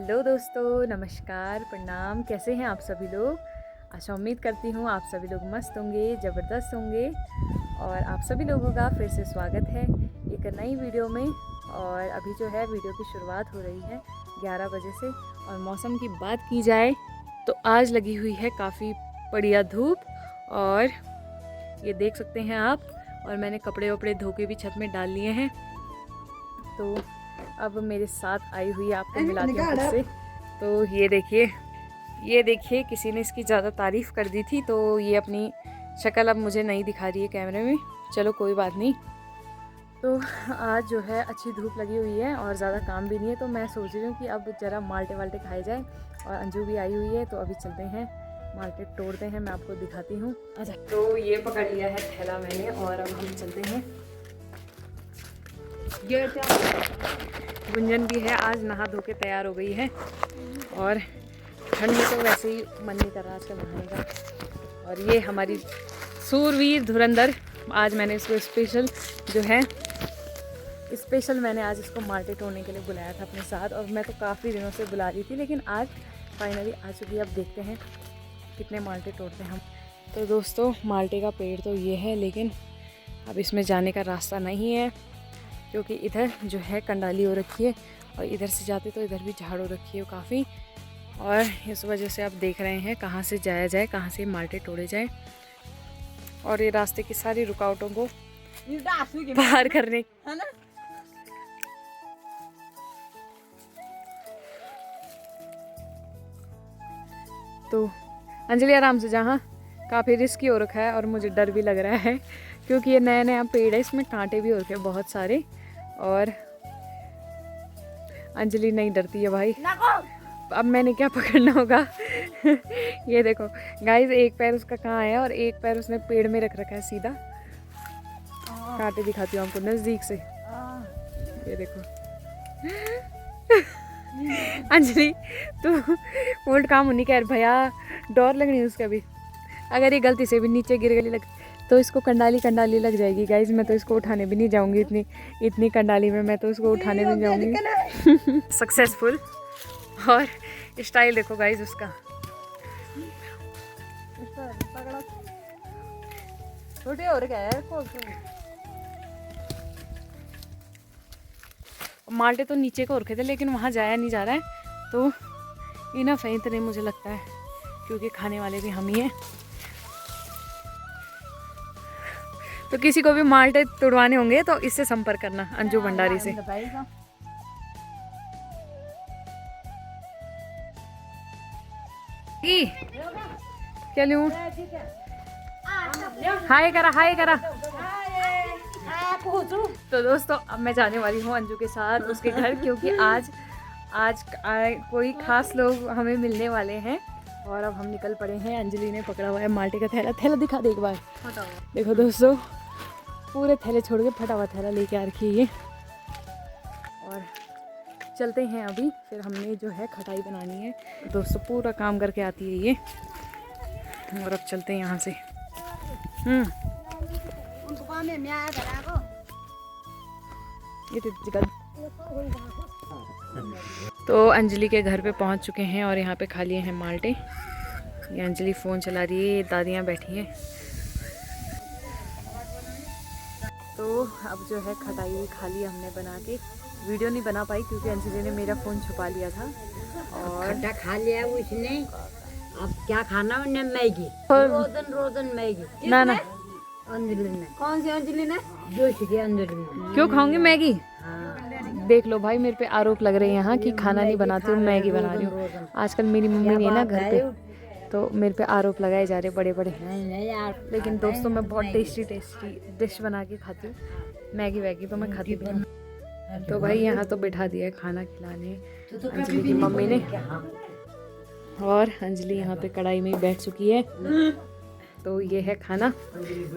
Hello दोस्तों, नमस्कार, प्रणाम। कैसे हैं आप सभी लोग? आशा उम्मीद करती हूँ आप सभी लोग मस्त होंगे, ज़बरदस्त होंगे। और आप सभी लोगों का फिर से स्वागत है एक नई वीडियो में। और अभी जो है वीडियो की शुरुआत हो रही है 11 बजे से। और मौसम की बात की जाए तो आज लगी हुई है काफ़ी बढ़िया धूप, और ये देख सकते हैं आप। और मैंने कपड़े वपड़े धो के भी छत में डाल लिए हैं। तो अब मेरे साथ आई हुई है, आपको मिलाती हूँ फिर से। तो ये देखिए किसी ने इसकी ज़्यादा तारीफ़ कर दी थी, तो ये अपनी शक्ल अब मुझे नहीं दिखा रही है कैमरे में। चलो कोई बात नहीं। तो आज जो है अच्छी धूप लगी हुई है और ज़्यादा काम भी नहीं है, तो मैं सोच रही हूँ कि अब ज़रा माल्टे वाल्टे खाए जाए। और अंजू भी आई हुई है, तो अभी चलते हैं माल्टे तोड़ते हैं, मैं आपको दिखाती हूँ। अच्छा, तो ये पकड़ लिया है थैला मैंने, और अब हम चलते हैं। ये गुंजन भी है, आज नहा धो के तैयार हो गई है। और ठंड में तो वैसे ही मन नहीं कर रहा आजकल नहाने का। और ये हमारी सूरवीर धुरंधर, आज मैंने इसको स्पेशल मैंने आज इसको माल्टे तोड़ने के लिए बुलाया था अपने साथ। और मैं तो काफ़ी दिनों से बुला रही थी, लेकिन आज फाइनली आ चुकी है। अब देखते हैं कितने माल्टे तोड़ते हैं हम। तो दोस्तों, माल्टे का पेड़ तो ये है, लेकिन अब इसमें जाने का रास्ता नहीं है, क्योंकि इधर जो है कंडाली हो रखी है, और इधर से जाते तो इधर भी झाड़ हो रखी है काफ़ी। और इस वजह से आप देख रहे हैं कहाँ से जाया जाए, कहाँ से माल्टे तोड़े जाए। और ये रास्ते की सारी रुकावटों को पार करने तो अंजलि आराम से, जहाँ काफ़ी रिस्की हो रखा है और मुझे डर भी लग रहा है, क्योंकि ये नया नया पेड़ है, इसमें कांटे भी हो रखे हैं बहुत सारे। और अंजलि नहीं डरती है भाई। अब मैंने क्या पकड़ना होगा? ये देखो गाइस, एक पैर उसका कहाँ है और एक पैर उसने पेड़ में रख रखा है सीधा। कांटे दिखाती हूँ आपको नज़दीक से, ये देखो। अंजलि तू उल्ट काम होनी कह भैया, डर लगनी उसका भी। अगर ये गलती से भी नीचे गिर गई तो इसको कंडाली लग जाएगी गाइज। मैं तो इसको उठाने भी नहीं जाऊंगी, इतनी कंडाली में मैं तो इसको उठाने भी नहीं जाऊंगी। सक्सेसफुल। और स्टाइल देखो गाइज उसका। छोटे और क्या है, माल्टे तो नीचे को रखे थे, लेकिन वहाँ जाया नहीं जा रहा है, तो इनफ है इतने मुझे लगता है, क्योंकि खाने वाले भी हम ही हैं। तो किसी को भी माल्टे तोड़वाने होंगे तो इससे संपर्क करना, अंजू भंडारी से। क्या लूं? हाय करा। तो दोस्तों, अब मैं जाने वाली हूँ अंजू के साथ उसके घर, क्योंकि आज कोई खास लोग हमें मिलने वाले हैं। और अब हम निकल पड़े हैं। अंजलि ने पकड़ा हुआ है माल्टे का थैला दिखा दे एक बार। देखो दोस्तों, पूरे थैले छोड़ के फटा हुआ थैला लेके आ रखी है ये। और चलते हैं अभी, फिर हमने जो है खटाई बनानी है। दोस्तों, पूरा काम करके आती है ये। और अब चलते हैं यहाँ से। तो अंजलि के घर पे पहुँच चुके हैं, और यहाँ पे खा लिए हैं माल्टे। ये अंजलि फ़ोन चला रही है, दादियाँ बैठी हैं। तो अब जो है खटाई खा ली हमने बना के। वीडियो नहीं बना पाई क्योंकि अंजलि ने मेरा फ़ोन छुपा लिया था। और खट्टा खा लिया उसने। अब क्या खाना उन्हें? मैगी, रोजन मैगी। ना अंजलि ने। कौन सी अंजलि ने? जोशी की अंजलि ने। क्यों खाऊंगी मैगी? हाँ। देख लो भाई, मेरे पे आरोप लग रहे हैं यहाँ कि खाना नहीं बनाती हूँ, मैगी बना रही हूँ। आजकल मेरी मम्मी नहीं है ना घर पे, तो मेरे पे आरोप लगाए जा रहे बड़े बड़े। नहीं यार। लेकिन दोस्तों, मैं बहुत टेस्टी डिश बना के खाती हूँ। मैगी वैगी तो मैं खाती भी हूँ। तो भाई यहाँ तो बैठा दिया है खाना खिलाने अंजलि की मम्मी ने। और अंजलि यहाँ पे कढ़ाई में बैठ चुकी है। तो ये है खाना,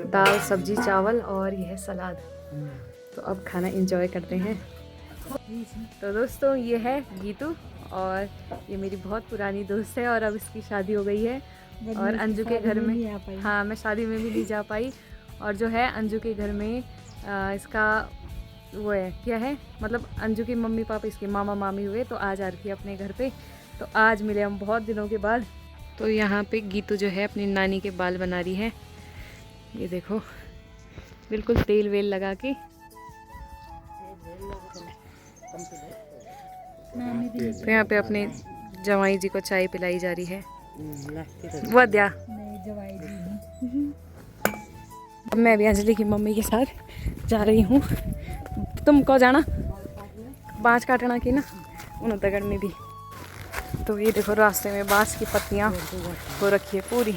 दाल सब्जी चावल, और ये है सलाद। तो अब खाना एंजॉय करते हैं। तो दोस्तों, ये है गीतू, और ये मेरी बहुत पुरानी दोस्त है, और अब इसकी शादी हो गई है। और अंजू के घर में, हाँ, मैं शादी में भी नहीं जा पाई। और जो है अंजू के घर में इसका वो है क्या है, मतलब अंजू के मम्मी पापा इसके मामा मामी हुए तो आज आ रखी है अपने घर पे। तो आज मिले हम बहुत दिनों के बाद। तो यहाँ पे गीतू जो है अपनी नानी के बाल बना रही है, ये देखो बिल्कुल तेल वेल लगा के। तो यहाँ पे अपने जवाई जी को चाय पिलाई जा रही है। वद्या अब मैं भी अंजलि की मम्मी के साथ जा रही हूँ। तुमको जाना बाँस काटना की ना उन दगड़ में भी। तो ये देखो रास्ते में बाँस की पत्तियाँ हो रखी है, पूरी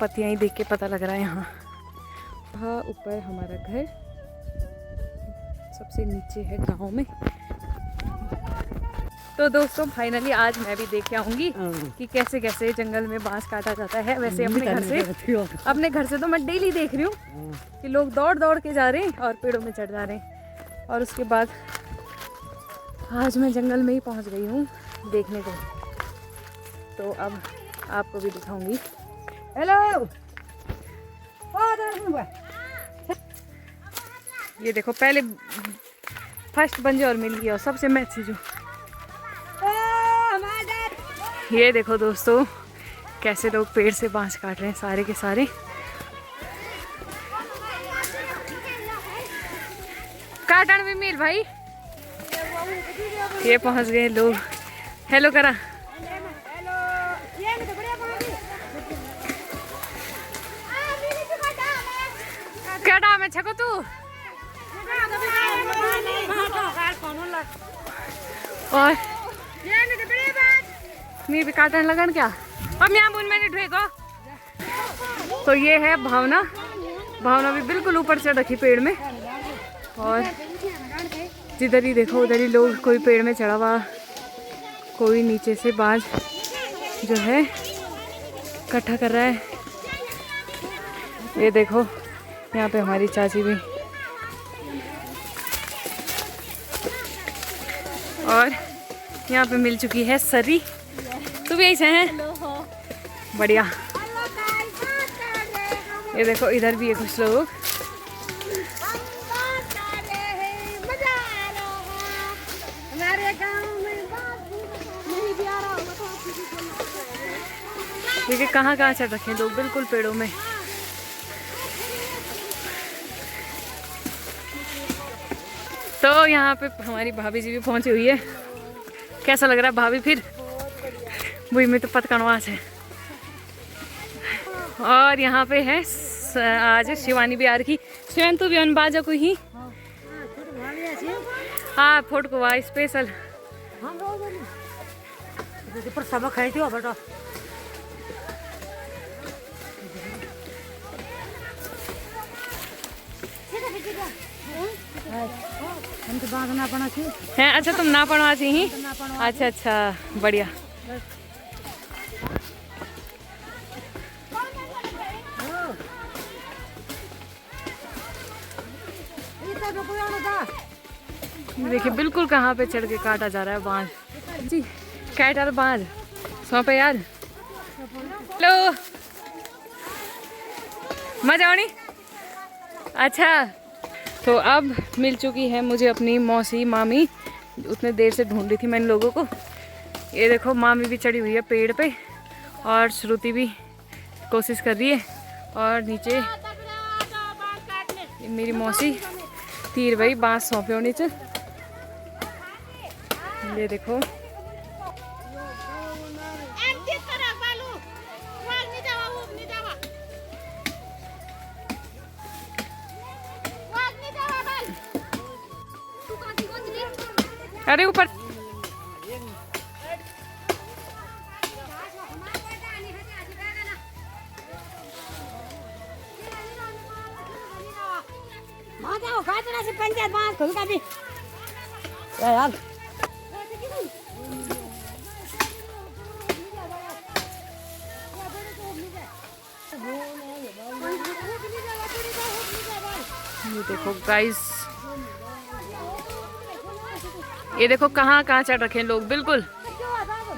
पत्तियाँ ही देख के पता लग रहा है। यहाँ ऊपर हमारा घर सबसे नीचे है गांव में। तो दोस्तों फाइनली आज मैं भी देख के आऊँगी कि कैसे कैसे जंगल में बाँस काटा जाता है। वैसे अपने घर से तो मैं डेली देख रही हूँ कि लोग दौड़ दौड़ के जा रहे हैं और पेड़ों में चढ़ जा रहे हैं। और उसके बाद आज मैं जंगल में ही पहुँच गई हूँ देखने को। तो अब आपको भी दिखाऊंगी। हेलो, ये देखो पहले फर्स्ट बंजौर मिल गया सबसे मैसेज। ये देखो दोस्तों कैसे लोग पेड़ से बाँस काट रहे हैं सारे के सारे। काटन भी मिल भाई। ये पहुंच गए लोग। हेलो करा। क्या डाम है छको तू और मैं भी काटने लगन क्या। अब यहाँ बुन मैंने ढेको। तो ये है भावना। भावना भी बिल्कुल ऊपर चढ़ रखी पेड़ में। और जिधर ही देखो उधर ही लोग, कोई पेड़ में चढ़ा हुआ, कोई नीचे से बाज जो है इकट्ठा कर रहा है। ये देखो यहाँ पे हमारी चाची भी। और यहाँ पे मिल चुकी है सरी। तू भी ऐसे हैं? बढ़िया। ये देखो इधर भी है कुछ लोग। देखिए कहाँ कहाँ चढ़ रखे हैं लोग बिल्कुल पेड़ों में। तो यहाँ पे हमारी भाभी जी भी पहुंची हुई है। कैसा लग रहा है भाभी? फिर वही में तो पतकनवास है। और यहाँ पे है आज शिवानी भी आ रही। शिवानी तू भी अन बाजा को ही हाँ फोट को हुआ स्पेशल। पर सबक खाई थी बेटा। हम तो बांध ना पड़ा थी हैं। अच्छा तुम ना पढ़वा थी ही? अच्छा अच्छा बढ़िया। देखिए बिल्कुल कहाँ पे चढ़ के काटा जा रहा है बांध जी। कैटर बांध सौंपे यार। हेलो मजा आनी। अच्छा तो अब मिल चुकी है मुझे अपनी मौसी मामी। उतने देर से ढूंढ रही थी मैंने लोगों को। ये देखो मामी भी चढ़ी हुई है पेड़ पे और श्रुति भी कोशिश कर रही है। और नीचे ये मेरी मौसी तीर भाई बांस सौंपे हो नीचे। ये देखो अरे ऊपर से पंचायत बांध खुल का भी यार। ये देखो गाइस, ये देखो कहाँ कहाँ चढ़ रखे हैं लोग। बिल्कुल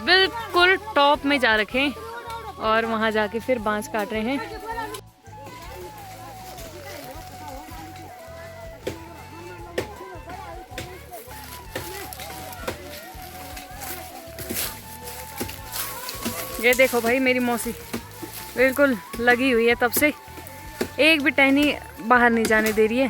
बिल्कुल टॉप में जा रखे हैं और वहाँ जाके फिर बांस काट रहे हैं। ये देखो भाई मेरी मौसी बिल्कुल लगी हुई है, तब से एक भी टहनी बाहर नहीं जाने दे रही है।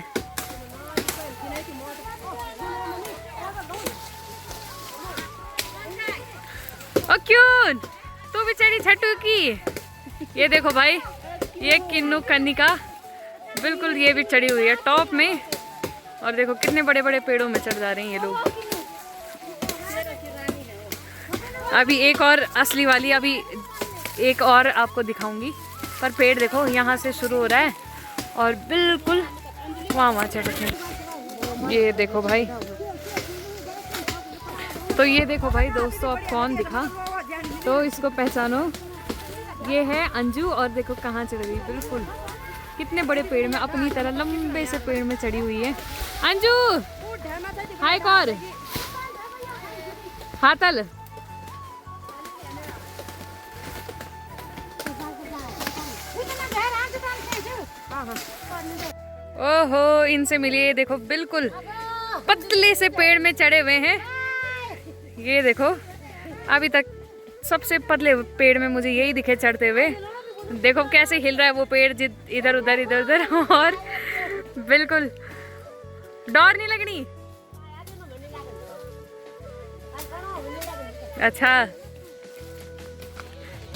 ओ क्यों तू भी चढ़ी छट्टू की। ये देखो भाई ये किन्नू कन्निका बिल्कुल ये भी चढ़ी हुई है टॉप में। और देखो कितने बड़े बड़े पेड़ों में चढ़ जा रहे हैं ये लोग। अभी एक और असली वाली, अभी एक और आपको दिखाऊंगी। पर पेड़ देखो यहाँ से शुरू हो रहा है और बिल्कुल वहाँ चढ़ रहे हैं। ये देखो भाई, तो ये देखो भाई दोस्तों, अब कौन दिखा तो इसको पहचानो, ये है अंजू। और देखो कहाँ चढ़ गई, बिल्कुल कितने बड़े पेड़ में, अपनी तरह लंबे से पेड़ में चढ़ी हुई है। अंजू हाय कौर हाथल। ओहो इनसे मिलिए, देखो बिल्कुल पतले से पेड़ में चढ़े हुए हैं। ये देखो अभी तक सबसे पतले पेड़ में मुझे यही दिखे चढ़ते हुए। देखो कैसे हिल रहा है वो पेड़, इधर उधर इधर उधर। और बिल्कुल डर नहीं लगनी। अच्छा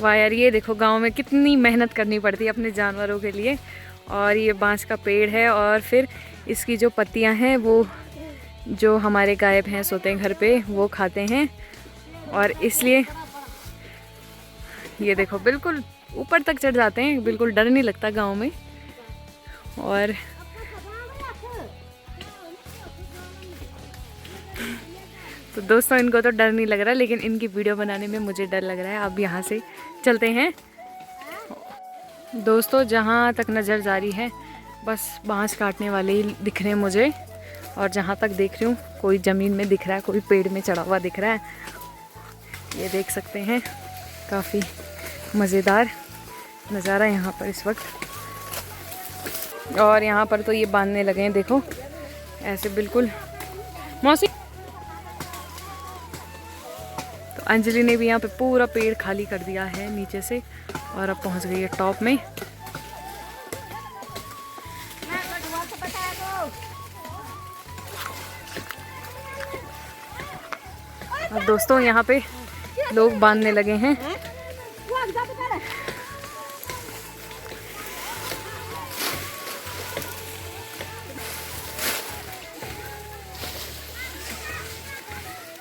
वाह यार, ये देखो गांव में कितनी मेहनत करनी पड़ती है अपने जानवरों के लिए। और ये बांस का पेड़ है और फिर इसकी जो पत्तियां हैं वो जो हमारे गाय भैंस होते हैं घर पे वो खाते हैं। और इसलिए ये देखो बिल्कुल ऊपर तक चढ़ जाते हैं, बिल्कुल डर नहीं लगता गांव में। और तो दोस्तों इनको तो डर नहीं लग रहा, लेकिन इनकी वीडियो बनाने में मुझे डर लग रहा है। अब यहाँ से चलते हैं दोस्तों, जहाँ तक नज़र जा रही है बस बांस काटने वाले ही दिख रहे हैं मुझे। और जहाँ तक देख रही हूँ कोई ज़मीन में दिख रहा है, कोई पेड़ में चढ़ा हुआ दिख रहा है। ये देख सकते हैं काफ़ी मज़ेदार नज़ारा यहाँ पर इस वक्त। और यहाँ पर तो ये बांधने लगे हैं, देखो ऐसे बिल्कुल। मौसी तो अंजलि ने भी यहाँ पे पूरा पेड़ खाली कर दिया है नीचे से और अब पहुँच गई है टॉप में। अब दोस्तों यहाँ पे लोग बांधने लगे हैं।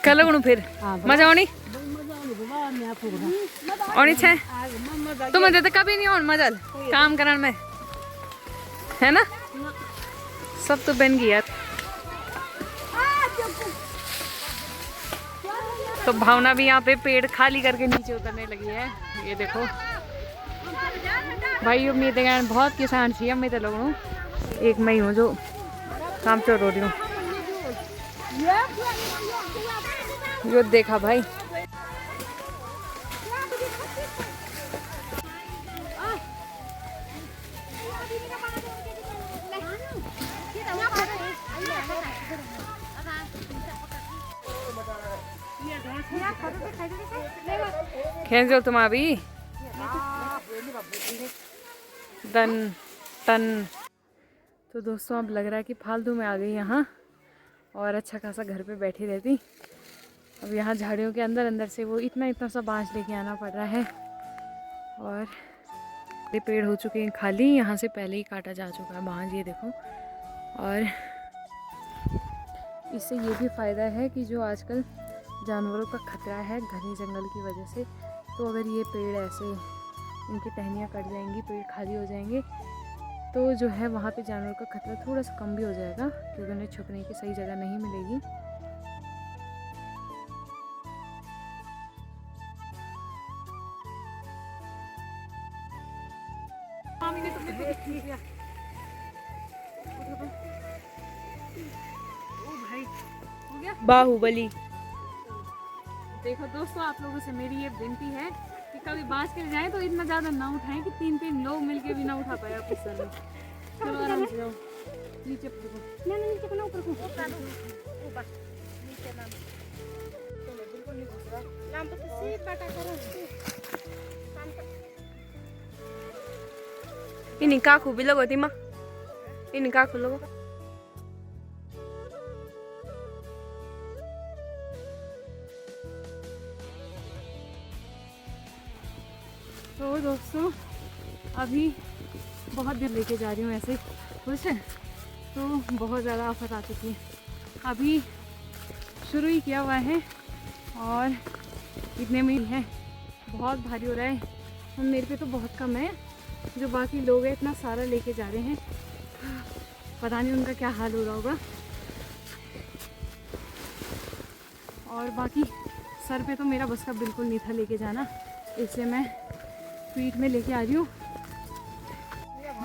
कल फिर मजा आनी छे तुम्हें तो कभी नहीं आने मजा काम करने में, है ना? सब तो बन गया। तो भावना भी यहाँ पे पेड़ खाली करके नीचे उतरने लगी है। ये देखो भाई उम्मीद है बहुत किसान थी, मैं तो लोगों एक मैं ही हूँ जो काम चोर हो रही हूँ। जो देखा भाई खेल जो तुम अभी दन टन। तो दोस्तों अब लग रहा है कि फालतू में आ गई यहाँ और अच्छा खासा घर पे बैठी रहती। अब यहाँ झाड़ियों के अंदर अंदर से वो इतना सा बांस लेके आना पड़ रहा है। और ये पेड़ हो चुके हैं खाली, यहाँ से पहले ही काटा जा चुका है बांस, ये देखो। और इससे ये भी फ़ायदा है कि जो आजकल जानवरों का खतरा है घने जंगल की वजह से, तो अगर ये पेड़ ऐसे इनकी टहनियाँ कट जाएंगी, पेड़ खाली हो जाएंगे, तो जो है वहाँ पे जानवरों का खतरा थोड़ा सा कम भी हो जाएगा, क्योंकि उन्हें छुपने की सही जगह नहीं मिलेगी। बाहुबली। देखो दोस्तों आप लोगों से मेरी ये विनती है कि कभी बांस के जाएं तो इतना ज़्यादा ना उठाएं कि 3-3 लोग मिलके भी ना उठा पाए आप इस तरह। चलो आराम से जाओ नीचे देखो। ना नीचे को ना ऊपर को ऊपर नीचे ना तो बिल्कुल नहीं घुस रहा। नाम तो सीधा काटा करो। Ini kaku bilang gak timah? Ini kaku logo. तो दोस्तों अभी बहुत देर लेके जा रही हूँ ऐसे खुश है, तो बहुत ज़्यादा आफत आ चुकी है। अभी शुरू ही किया हुआ है और इतने में ही है, बहुत भारी हो रहा है और मेरे पे तो बहुत कम है। जो बाकी लोग हैं इतना सारा लेके जा रहे हैं, पता नहीं उनका क्या हाल हो रहा होगा। और बाकी सर पे तो मेरा बस का बिल्कुल नहीं था लेके जाना, इसलिए मैं पीठ में लेके आ रही हूँ।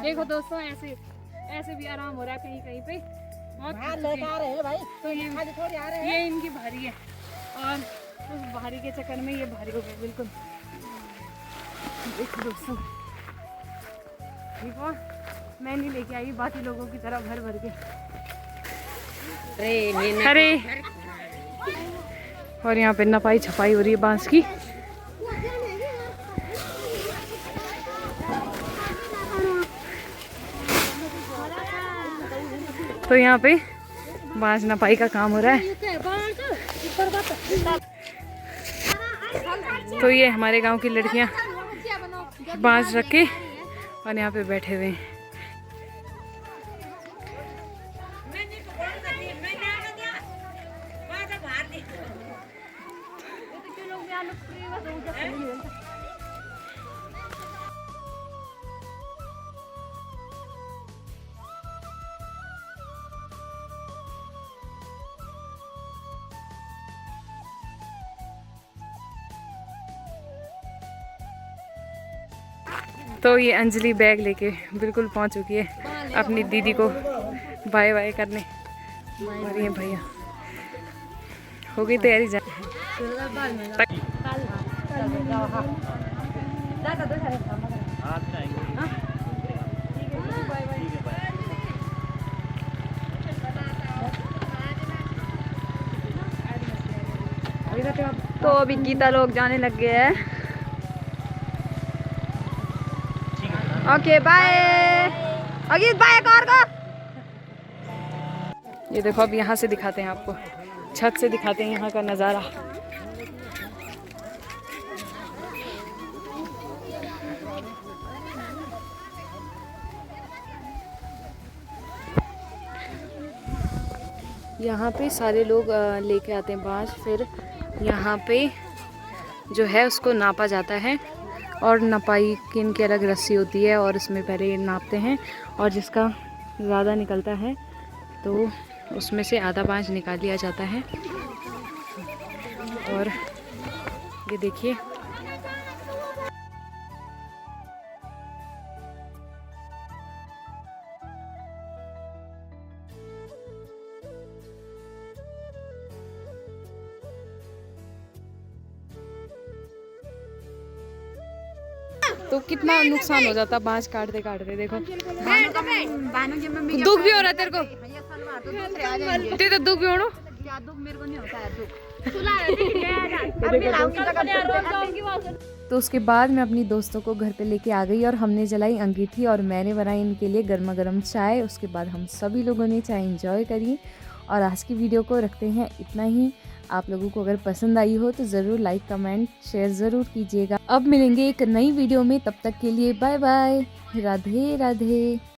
देखो दोस्तों ऐसे ऐसे भी आराम हो रहा है कहीं कहीं पे, बहुत लेके आ रहे हैं भाई। तो ये इनकी भारी है और उस भारी के चक्कर में ये भारी हो गए बिल्कुल। देखो दोस्तों, देखो मैं नहीं लेके आई बाकी लोगों की तरह भर भर के। अरे और यहाँ पे नपाई छपाई हो रही है बांस की। तो यहाँ पे बांस नपाई का काम हो रहा है। तो ये हमारे गांव की लड़कियां बांस रख के और यहाँ पे बैठे हुए हैं। तो ये अंजलि बैग लेके बिल्कुल पहुंच चुकी है अपनी दीदी को बाय बाय करने। और ये भैया हो गई तैयारी जा। तो अभी गीता लोग जाने लग गए हैं। ओके बाय अगीत, बाय कार का। ये देखो अब यहाँ से दिखाते हैं आपको, छत से दिखाते हैं यहाँ का नज़ारा। यहाँ पे सारे लोग लेके आते हैं बांस, फिर यहाँ पे जो है उसको नापा जाता है और नपाई की इनकी अलग रस्सी होती है और इसमें पहले नापते हैं और जिसका ज़्यादा निकलता है तो उसमें से आधा बांस निकाल लिया जाता है। और ये देखिए तो कितना नुकसान हो जाता बांस काटते काटते। देखो दुख भी हो रहा है तेरे को, तेरे तो दुख भी हो रहा। तो उसके बाद मैं अपनी दोस्तों को घर पे लेके आ गई और हमने जलाई अंगीठी और मैंने बनाई इनके लिए गर्मा गर्म चाय। उसके बाद हम सभी लोगों ने चाय एंजॉय करी और आज की वीडियो को रखते हैं इतना ही। आप लोगों को अगर पसंद आई हो तो ज़रूर लाइक कमेंट शेयर ज़रूर कीजिएगा। अब मिलेंगे एक नई वीडियो में, तब तक के लिए बाय बाय, राधे राधे।